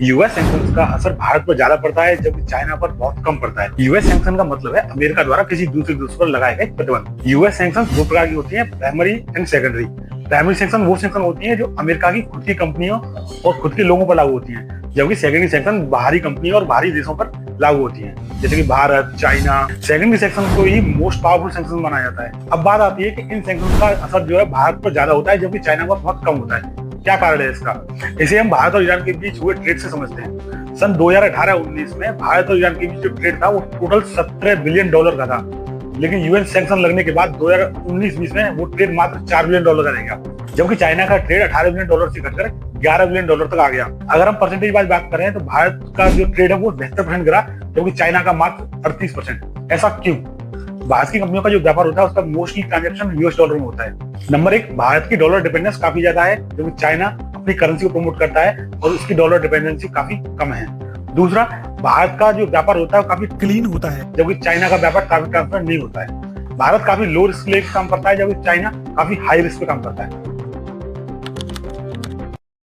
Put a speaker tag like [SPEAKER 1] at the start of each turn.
[SPEAKER 1] US sanctions का असर भारत पर ज्यादा पड़ता है जबकि चाइना पर बहुत कम पड़ता है। यूएस सैंक्शन का मतलब है अमेरिका द्वारा किसी दूसरे देश पर लगाए गए प्रतिबंध। यूएस सैंक्शन दो प्रकार की होती है, primary and secondary. Primary sanction वो सैंक्शन होती है जो अमेरिका की खुद की कंपनियों और खुद के लोगों पर लागू होती है, जबकि सेकेंडरी सैंक्शन बाहरी कंपनियों और बाहरी देशों पर लागू होती है, जैसे कि भारत, चाइना। सेकेंडरी सैंक्शन को ही मोस्ट पावरफुल सैंक्शन माना जाता है। अब बात आती है कि इन सैंक्शन का असर जो है भारत पर ज्यादा होता है जबकि चाइना पर बहुत कम होता है। क्या कारण है इसका? इसे हम भारत और ईरान के बीच हुए ट्रेड से समझते हैं। सन 2018-19 में भारत और ईरान के बीच जो ट्रेड था वो टोटल $17 बिलियन का था, लेकिन यूएन सैंक्शन लगने के बाद 2019-20 में वो ट्रेड मात्र $4 बिलियन का रह गया, जबकि चाइना का ट्रेड $18 बिलियन से घटकर $11 बिलियन तक आ गया। अगर हम परसेंटेज वाइज बात करें तो भारत का जो ट्रेड है वो 72% गिरा, जबकि चाइना का मात्र 38%। ऐसा क्यों? भारत की कंपनियों का जो व्यापार होता है उसका मोस्टली ट्रांजैक्शन यूएस डॉलर में होता है। नंबर एक, भारत की डॉलर डिपेंडेंस काफी ज्यादा है, जबकि चाइना अपनी करेंसी को प्रमोट करता है और उसकी डॉलर डिपेंडेंसी काफी कम है। दूसरा, भारत का जो व्यापार होता है वो काफी क्लीन होता है, जबकि चाइना का व्यापार काफी ट्रांसपेरेंट नहीं होता है। भारत काफी लो रिस्क लेकर काम करता है, जबकि चाइना काफी हाई रिस्क पे काम करता है।